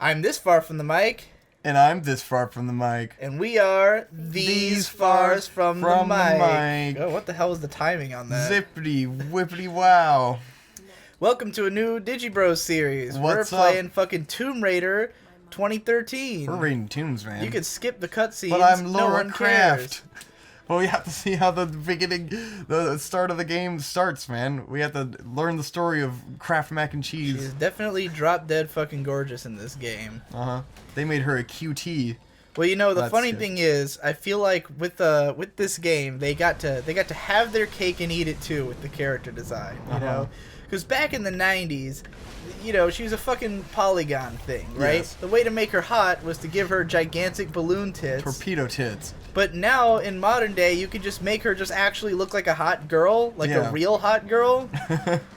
I'm this far from the mic. And I'm this far from the mic. And we are these fars from the mic. Oh, what the hell is the timing on that? Zippity whippity wow. Welcome to a new Digi Bros series. We're playing fucking Tomb Raider 2013. We're reading tombs, man. You could skip the cutscenes. But I'm Lara Croft. Well, we have to see how the start of the game starts, man. We have to learn the story of Kraft mac and cheese. She's definitely drop dead fucking gorgeous in this game. They made her a QT. Well, you know, the funny thing is, I feel like with this game, they got to have their cake and eat it too with the character design. You know, because back in the '90s, you know, she was a fucking polygon thing, right? Yes. The way to make her hot was to give her gigantic balloon tits. Torpedo tits. But now, in modern day, you could just make her just actually look like a hot girl, like a real hot girl.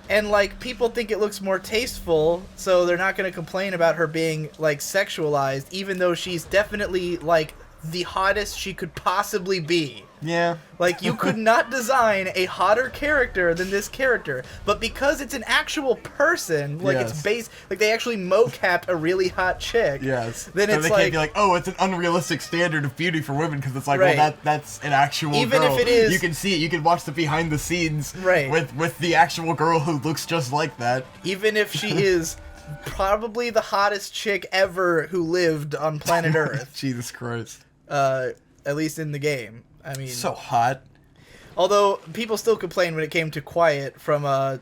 And, like, people think it looks more tasteful, so they're not going to complain about her being, like, sexualized, even though she's definitely, like, the hottest she could possibly be. Yeah. Like, you could not design a hotter character than this character. But because it's an actual person, like, it's based... Like, they actually mocap a really hot chick. Yes. Then so it's they can't be like, oh, it's an unrealistic standard of beauty for women, because it's like, well, that's an actual Even girl. if it is... You can see it. You can watch the behind the scenes with the actual girl who looks just like that. Even if she is... probably the hottest chick ever who lived on planet Earth. Jesus Christ. At least in the game. I mean, so hot. Although people still complained when it came to Quiet from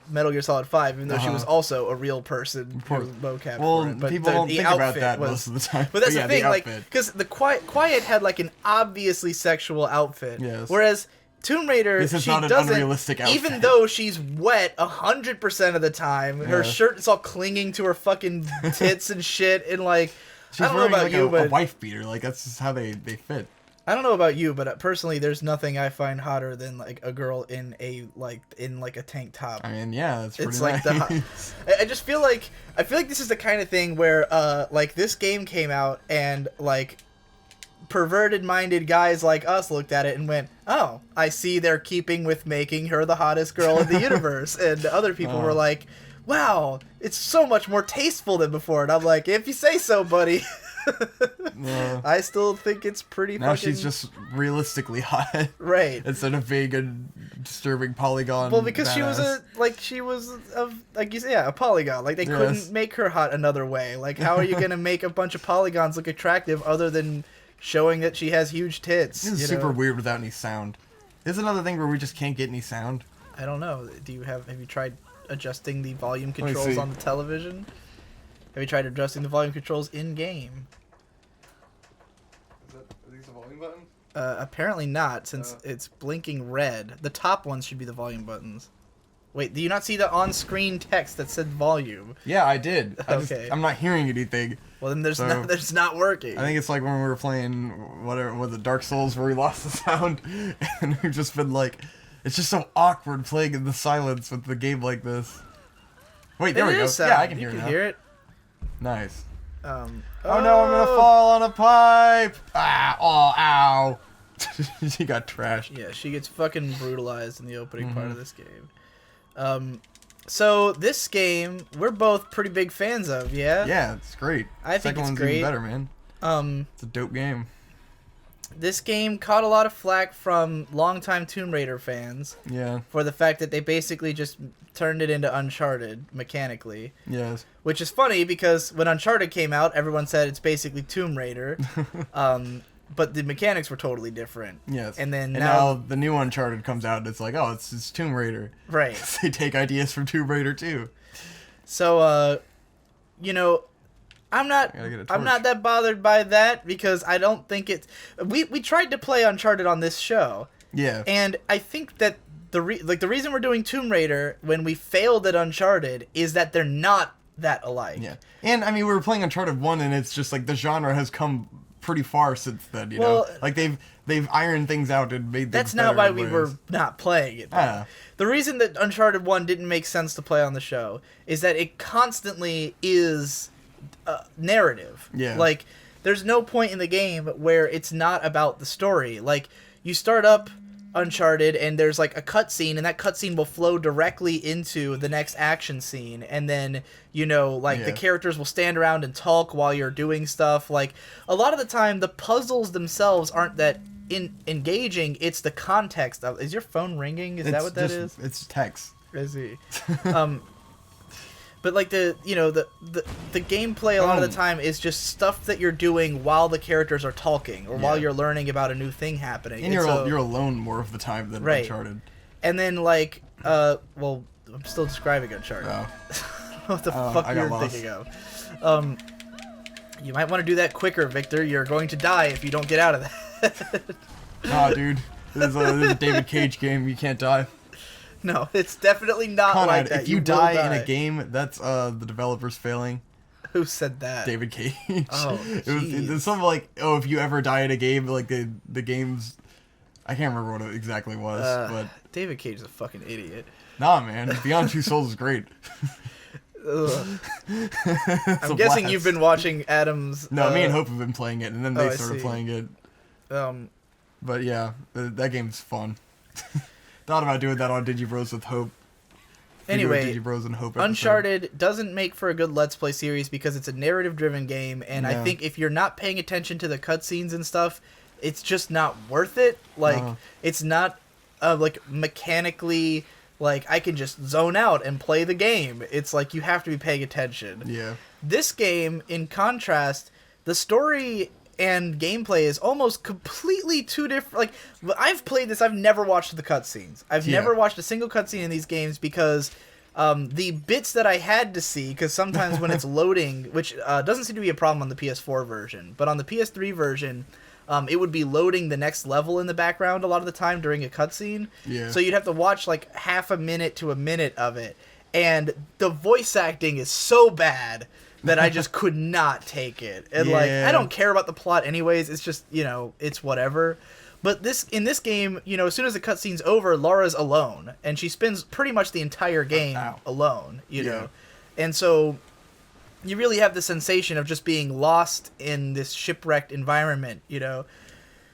Metal Gear Solid 5, even though she was also a real person who was mocap for it. But people don't think about that most of the time. But that's the thing, like, because the Quiet had like an obviously sexual outfit, whereas Tomb Raider, this is she not an doesn't, unrealistic outfit. even though she's wet 100% of the time, her shirt is all clinging to her fucking tits and shit, and like, she's I don't know about like you, but a wife beater, like that's just how they fit. I don't know about you, but personally, there's nothing I find hotter than like a girl in a tank top. I mean, yeah, that's pretty it's nice. Like I just feel like this is the kind of thing where like this game came out and like perverted minded guys like us looked at it and went, oh, I see they're keeping with making her the hottest girl in the universe, and other people were like, wow, it's so much more tasteful than before, and I'm like, if you say so, buddy. I still think it's pretty now fucking... she's just realistically hot. Right. Instead of being a disturbing polygon. Well, because badass. she was a polygon. Like, they couldn't make her hot another way. Like, how are you going to make a bunch of polygons look attractive other than showing that she has huge tits? This is super weird without any sound. This is another thing where we just can't get any sound. I don't know. Have you tried adjusting the volume controls on the television? Have you tried adjusting the volume controls in-game? Are these the volume buttons? Apparently not, since it's blinking red. The top ones should be the volume buttons. Wait, do you not see the on-screen text that said volume? Yeah, I did. I'm not hearing anything. Well, then there's not working. I think it's like when we were playing, was it Dark Souls, where we lost the sound, and we've just been like, it's just so awkward playing in the silence with the game like this. Wait, there we go. Yeah, I can hear it now. You can hear it? Nice. Oh no, I'm gonna fall on a pipe! Ah, oh, ow! She got trashed. Yeah, she gets fucking brutalized in the opening part of this game. So this game, we're both pretty big fans of, yeah? Yeah, it's great. I think it's Second one's great. even better, man. It's a dope game. This game caught a lot of flack from longtime Tomb Raider fans. Yeah. For the fact that they basically just turned it into Uncharted mechanically. Yes. Which is funny because when Uncharted came out, everyone said it's basically Tomb Raider. But the mechanics were totally different. Yes. And then now the new Uncharted comes out and it's like, oh, it's Tomb Raider. Right. They take ideas from Tomb Raider too. So, you know, I'm not that bothered by that because I don't think it's... We tried to play Uncharted on this show. Yeah. And I think that the reason we're doing Tomb Raider when we failed at Uncharted is that they're not that alike. Yeah. And, I mean, we were playing Uncharted 1 and it's just like the genre has come pretty far since then, you know? Like, they've ironed things out and made things That's not why we ways. were not playing it, though. The reason that Uncharted 1 didn't make sense to play on the show is that it constantly is... narrative. Yeah. Like, there's no point in the game where it's not about the story. Like, you start up Uncharted, and there's like a cutscene, and that cutscene will flow directly into the next action scene, and then the characters will stand around and talk while you're doing stuff. Like a lot of the time, the puzzles themselves aren't that engaging. It's the context of. Is your phone ringing? Is that what that is? It's text. Is he? But like the gameplay a lot of the time is just stuff that you're doing while the characters are talking or while you're learning about a new thing happening. And you're alone more of the time than Uncharted. And then I'm still describing Uncharted. Oh. What the fuck you're thinking of? You might want to do that quicker, Victor. You're going to die if you don't get out of that. Nah, dude. This is a David Cage game. You can't die. No, it's definitely not Conrad, like that. If you die in a game, that's the developers failing. Who said that? David Cage. Oh, it was something like, if you ever die in a game, like the game's... I can't remember what it exactly was, but... David Cage is a fucking idiot. Nah, man. Beyond Two Souls is great. I'm guessing you've been watching Adam's... No, me and Hope have been playing it, and then they started playing it. But yeah, that game's fun. Thought about doing that on Digi Bros with Hope. Anyway, Digi Bros and Hope Uncharted doesn't make for a good Let's Play series because it's a narrative-driven game, and I think if you're not paying attention to the cutscenes and stuff, it's just not worth it. It's not mechanically I can just zone out and play the game. It's like you have to be paying attention. Yeah. This game, in contrast, the story and gameplay is almost completely two different. I've played this. I've never watched the cutscenes. I've never watched a single cutscene in these games because the bits that I had to see, because sometimes when it's loading, which doesn't seem to be a problem on the PS4 version, but on the PS3 version, it would be loading the next level in the background a lot of the time during a cutscene. Yeah. So you'd have to watch half a minute to a minute of it, and the voice acting is so bad that I just could not take it. And I don't care about the plot anyways. It's just, it's whatever. But in this game, as soon as the cutscene's over, Lara's alone, and she spends pretty much the entire game alone, know. And so you really have the sensation of just being lost in this shipwrecked environment,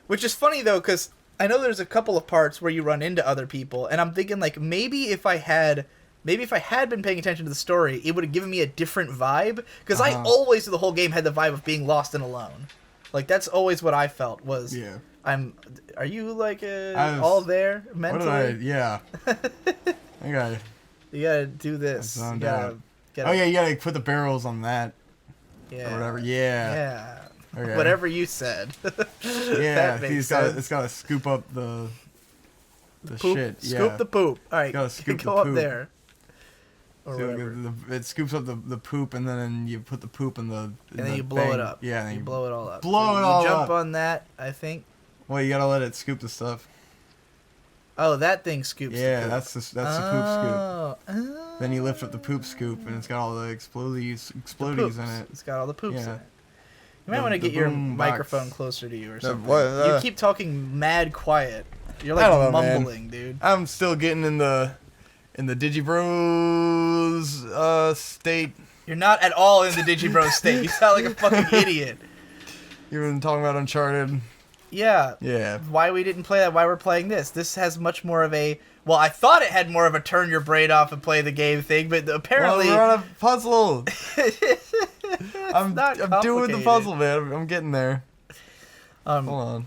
Which is funny though, cuz I know there's a couple of parts where you run into other people, and I'm thinking maybe if I had been paying attention to the story, it would have given me a different vibe. Because I always, through the whole game, had the vibe of being lost and alone. That's always what I felt was... Yeah. Are you, all there mentally? What did I... Yeah. You gotta do this. You gotta put the barrels on that. Yeah. Or whatever. Yeah. Yeah. Okay. Whatever you said. Yeah, it's gotta scoop up the poop, shit. Scoop the poop. All right, gotta scoop go the up poop. there. It scoops up the poop, and then you put the poop in the... And then you blow it up. Yeah, you blow it all up. You jump on that, I think. Well, you gotta let it scoop the stuff. Oh, that thing scoops the poop. Yeah, that's the poop scoop. Then you lift up the poop scoop, and it's got all the explodies in it. It's got all the poops in it. You might want to get your microphone closer to you or something. You keep talking mad quiet. You're mumbling, dude. I'm still getting in the Digibros state. You're not at all in the Digibros state. You sound like a fucking idiot. You've been talking about Uncharted. Yeah. Yeah. Why we didn't play that, why we're playing this. This has much more of a... Well, I thought it had more of a turn your brain off and play the game thing, but apparently... Well, we're on a puzzle. I'm not doing the puzzle, man. I'm getting there. Hold on.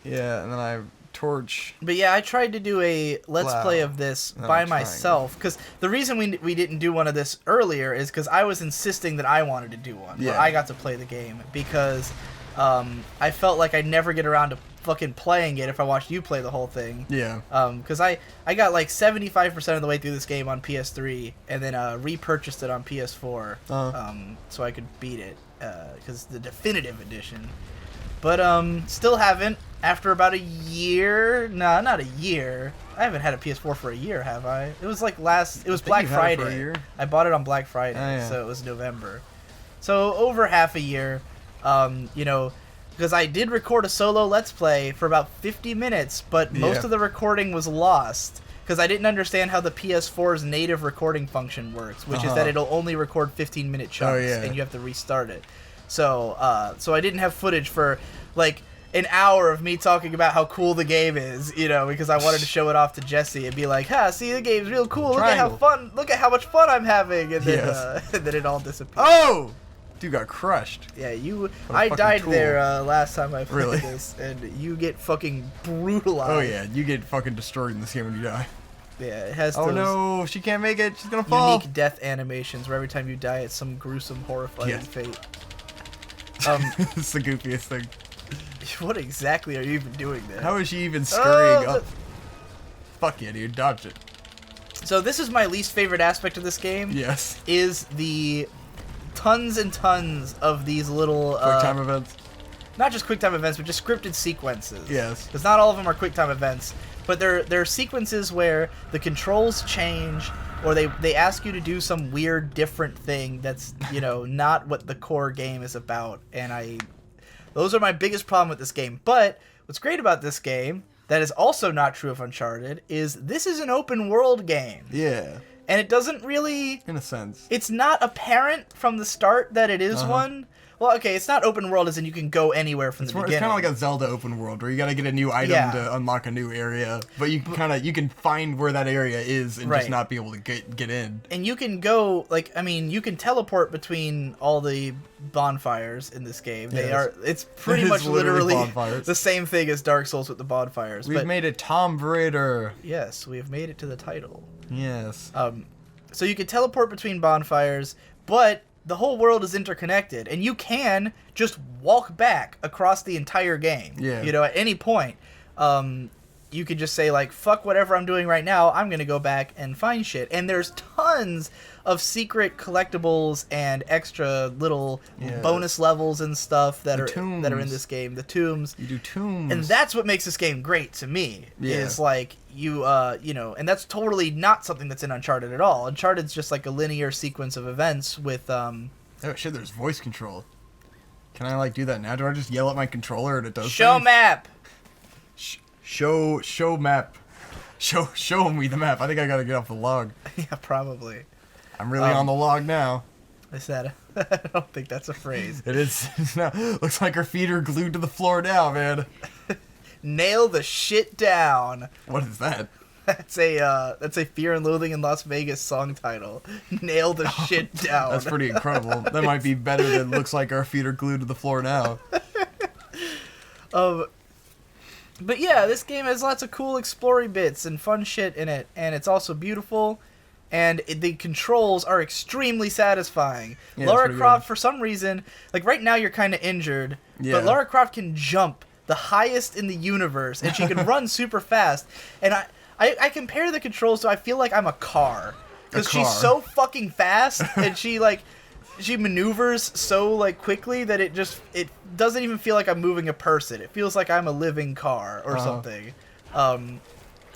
Yeah, and then I torch. But yeah, I tried to do a Let's Play of this by myself, because the reason we didn't do one of this earlier is because I was insisting that I wanted to do one, where I got to play the game, because I felt like I'd never get around to fucking playing it if I watched you play the whole thing. Yeah. Because I got 75% of the way through this game on PS3, and then repurchased it on PS4, so I could beat it, because the definitive edition. But still haven't. After about a year, not a year. I haven't had a PS4 for a year, have I? It was It was Black Friday. I bought it on Black Friday, so it was November. So over half a year, because I did record a solo Let's Play for about 50 minutes, but most of the recording was lost because I didn't understand how the PS4's native recording function works, which is that it'll only record 15-minute chunks, and you have to restart it. So I didn't have footage for an hour of me talking about how cool the game is, you know, because I wanted to show it off to Jesse and be like, see, the game's real cool. Look at how much fun I'm having. And then, and then it all disappeared. Oh! Dude got crushed. Yeah, I died there last time I played this, and you get fucking brutalized. Oh yeah, you get fucking destroyed in this game when you die. Yeah, it has Oh no, she can't make it. She's gonna fall. Unique death animations where every time you die, it's some gruesome, horrifying fate. It's the goofiest thing. What exactly are you even doing there? How is she even scurrying up? Fuck yeah, dude. Dodged it. So this is my least favorite aspect of this game. Yes. Is the tons and tons of these little... QuickTime events? Not just QuickTime events, but just scripted sequences. Yes. Because not all of them are QuickTime events. But they're sequences where the controls change, or they ask you to do some weird, different thing that's, you know, not what the core game is about. And those are my biggest problem with this game. But what's great about this game, that is also not true of Uncharted, is this is an open world game. Yeah. And it doesn't really... In a sense. It's not apparent from the start that it is one. Well, okay, it's not open world as in you can go anywhere from the beginning. It's kind of like a Zelda open world where you got to get a new item to unlock a new area, but you can find where that area is and just not be able to get in. And you can go you can teleport between all the bonfires in this game. It's pretty much literally the same thing as Dark Souls with the bonfires. We've made it Tomb Raider. Yes, we have made it to the title. Yes. So you can teleport between bonfires, but the whole world is interconnected, and you can just walk back across the entire game. Yeah. You know, at any point, you could just say, like, fuck whatever I'm doing right now, I'm going to go back and find shit. And there's tons of secret collectibles and extra little bonus levels and stuff that are in this game. The tombs. You do tombs. And that's what makes this game great to me. Yeah. Is like you know, and that's totally not something that's in Uncharted at all. Uncharted's just like a linear sequence of events with Oh shit, there's voice control. Can I like do that now? Do I just yell at my controller and it does show things? Map. Show map. Show me the map. I think I gotta get off the log. Yeah, probably. I'm really on the log now. Is that I don't think that's a phrase. It is now. Looks like her feet are glued to the floor now, man. Nail the shit down. What is that? That's a Fear and Loathing in Las Vegas song title. Nail the shit down. That's pretty incredible. That might be better than looks like our feet are glued to the floor now. But yeah, this game has lots of cool exploring bits and fun shit in it, and it's also beautiful, and the controls are extremely satisfying. Yeah, Lara Croft, for some reason, like right now you're kind of injured, but Lara Croft can jump the highest in the universe, and she can run super fast, and I compare the controls to I feel like I'm a car, because she's so fucking fast, and she maneuvers so like quickly that it doesn't even feel like I'm moving a person. It feels like I'm a living car or something. I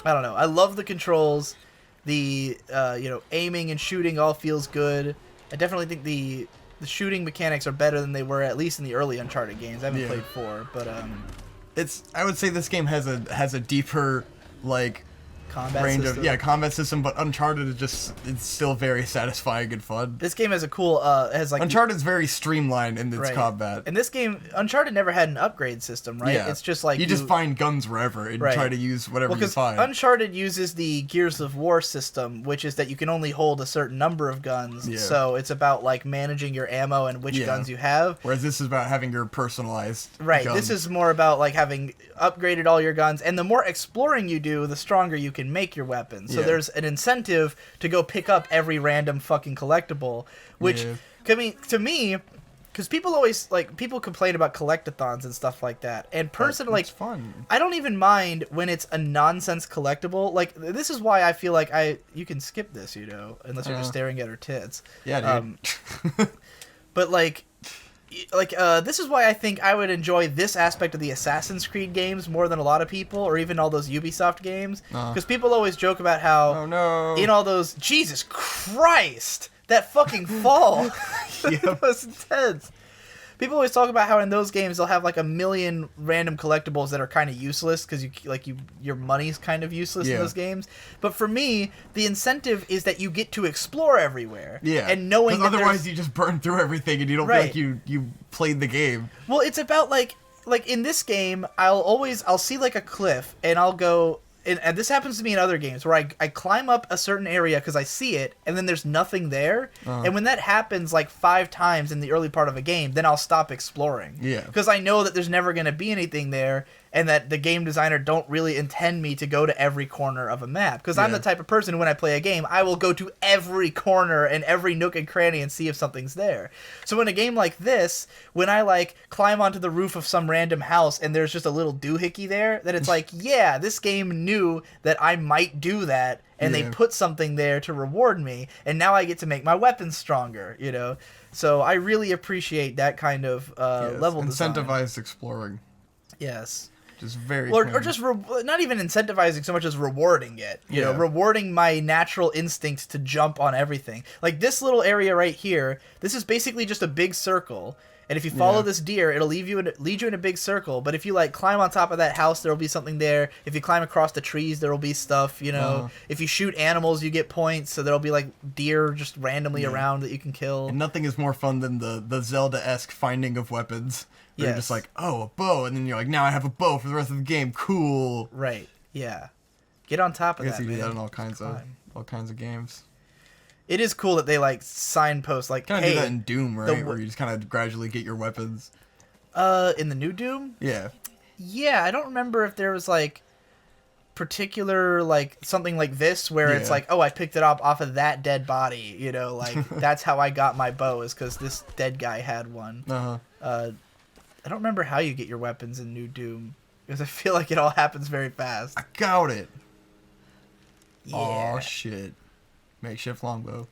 don't know. I love the controls. The aiming and shooting all feels good. I definitely think the shooting mechanics are better than they were at least in the early Uncharted games. I haven't played 4, but I would say this game has a deeper like combat system, but Uncharted it's still very satisfying and fun. This game has a cool Uncharted's very streamlined in its combat. And this game, Uncharted never had an upgrade system, right? Yeah. It's just like you just find guns wherever and try to use whatever you find. Uncharted uses the Gears of War system, which is that you can only hold a certain number of guns. Yeah. So it's about like managing your ammo and which guns you have. Whereas this is about having your personalized guns. This is more about like having upgraded all your guns, and the more exploring you do, the stronger you can make your weapons. So there's an incentive to go pick up every random fucking collectible, which to me, because people complain about collectathons and stuff like that, and personally, it's fun. I don't even mind when it's a nonsense collectible. Like this is why I feel like you can skip this, you know, unless you're just staring at her tits. Yeah, dude. But this is why I think I would enjoy this aspect of the Assassin's Creed games more than a lot of people, or even all those Ubisoft games. Because people always joke about how in all those... Jesus Christ! That fucking fall! That was intense. People always talk about how in those games they'll have like a million random collectibles that are kind of useless because your money's kind of useless in those games. But for me, the incentive is that you get to explore everywhere. Yeah, and knowing that otherwise you just burn through everything and you don't feel like you played the game. Well, it's about like like in this game, I'll see like a cliff and I'll go. And this happens to me in other games where I climb up a certain area because I see it, and then there's nothing there. And when that happens like 5 times in the early part of a game, then I'll stop exploring. Yeah. Because I know that there's never going to be anything there, and that the game designer don't really intend me to go to every corner of a map. Because I'm the type of person who, when I play a game, I will go to every corner and every nook and cranny and see if something's there. So in a game like this, when I like climb onto the roof of some random house and there's just a little doohickey there, then it's like, yeah, this game knew that I might do that, and they put something there to reward me, and now I get to make my weapons stronger, you know? So I really appreciate that kind of level design. Incentivized exploring. Yes. Just very or just not even incentivizing so much as rewarding it, you know, rewarding my natural instinct to jump on everything. Like this little area right here, this is basically just a big circle, and if you follow this deer, it'll lead you in a big circle. But if you like climb on top of that house, there'll be something there. If you climb across the trees, there'll be stuff, you know. If you shoot animals, you get points, so there'll be like deer just randomly around that you can kill. And nothing is more fun than the Zelda-esque finding of weapons. You're just like, oh, a bow, and then you're like, now I have a bow for the rest of the game. Cool. Right. Yeah. Get on top of that. I guess you do that in all kinds of games. It is cool that they like signpost like, kind of do that in Doom, right? Where you just kind of gradually get your weapons. In the new Doom? Yeah. Yeah, I don't remember if there was like particular like something like this where it's like, oh, I picked it up off of that dead body, you know, like that's how I got my bow, is because this dead guy had one. I don't remember how you get your weapons in New Doom, because I feel like it all happens very fast. I got it. Yeah. Oh shit. Makeshift longbow.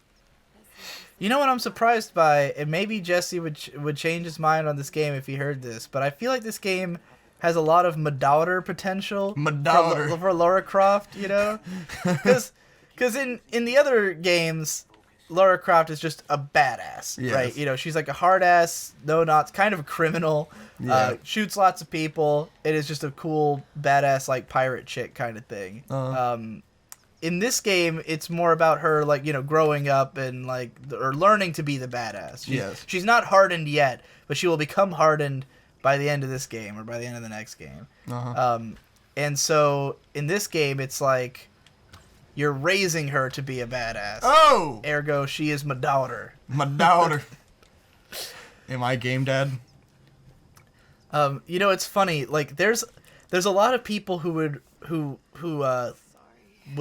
You know what I'm surprised by, and maybe Jesse would change his mind on this game if he heard this, but I feel like this game has a lot of Madowder potential for Lara Croft, you know? Because in the other games, Lara Croft is just a badass, right? You know, she's like a hard-ass, no-nots, kind of a criminal, shoots lots of people. It is just a cool, badass, like, pirate chick kind of thing. In this game, it's more about her, like, you know, growing up and, like, or learning to be the badass. She's not hardened yet, but she will become hardened by the end of this game, or by the end of the next game. And so, in this game, it's like, you're raising her to be a badass. Oh! Ergo, she is my daughter. My daughter. Am I game dad? You know, it's funny. Like, there's a lot of people who would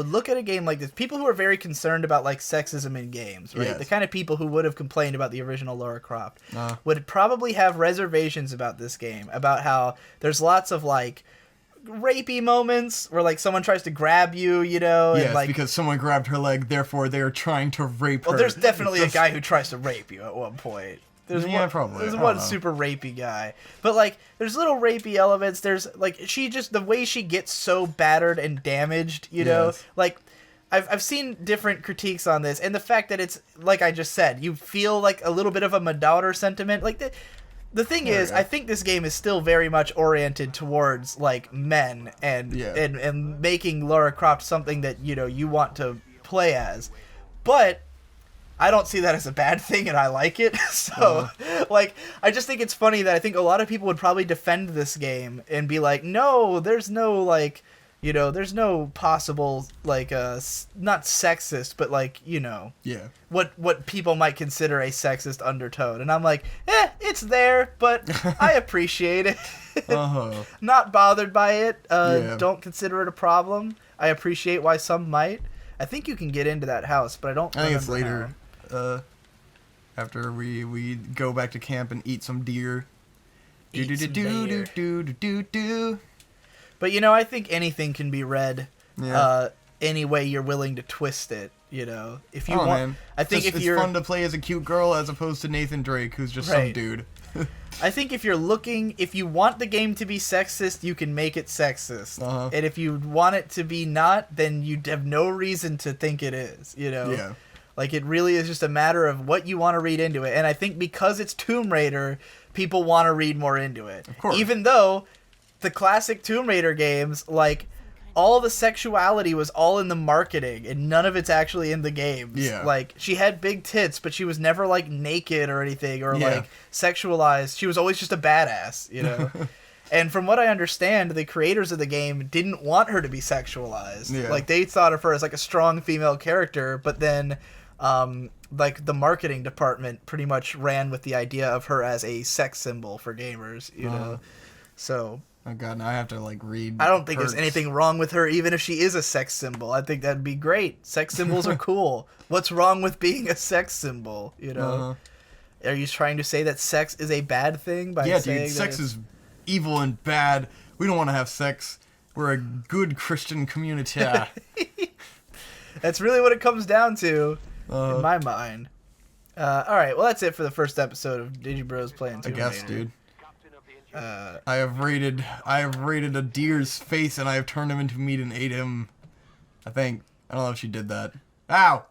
look at a game like this. People who are very concerned about like sexism in games, right? The kind of people who would have complained about the original Lara Croft would probably have reservations about this game, about how there's lots of like rapey moments where like someone tries to grab you, you know, and like because someone grabbed her leg, therefore they are trying to rape her. Well, there's definitely a guy who tries to rape you at one point. There's one super rapey guy, but like there's little rapey elements. There's like the way she gets so battered and damaged, you know, like I've seen different critiques on this, and the fact that it's like I just said, you feel like a little bit of a Madowder sentiment, like the thing is, I think this game is still very much oriented towards like men and making Lara Croft something that, you know, you want to play as. But I don't see that as a bad thing, and I like it. So like I just think it's funny that I think a lot of people would probably defend this game and be like, "No, there's no like, you know, there's no possible like not sexist, but like, you know, what people might consider a sexist undertone." And I'm like, it's there, but I appreciate it. Not bothered by it. Don't consider it a problem. I appreciate why some might. I think you can get into that house, but I don't. I think it's later. After we go back to camp and eat some deer. But you know, I think anything can be read any way you're willing to twist it, you know. If you want, man. I think it's fun to play as a cute girl as opposed to Nathan Drake, who's just some dude. I think if you want the game to be sexist, you can make it sexist. And if you want it to be not, then you have no reason to think it is, you know. Yeah. Like, it really is just a matter of what you want to read into it. And I think because it's Tomb Raider, people want to read more into it. Of course. Even though the classic Tomb Raider games, like, all the sexuality was all in the marketing, and none of it's actually in the games. Yeah. Like, she had big tits, but she was never, like, naked or anything, or, like, sexualized. She was always just a badass, you know? And from what I understand, the creators of the game didn't want her to be sexualized. Yeah. Like, they thought of her as, like, a strong female character, but then, like, the marketing department pretty much ran with the idea of her as a sex symbol for gamers, you know? So... Oh god, now I have to, like, read I don't think there's anything wrong with her, even if she is a sex symbol. I think that'd be great. Sex symbols are cool. What's wrong with being a sex symbol, you know? Are you trying to say that sex is a bad thing? By saying dude, sex is evil and bad. We don't want to have sex. We're a good Christian community. That's really what it comes down to, in my mind. Alright, well that's it for the first episode of Digibros Playing Tomb Raider. I guess, dude. I have raided a deer's face and I have turned him into meat and ate him. I think. I don't know if she did that. Ow!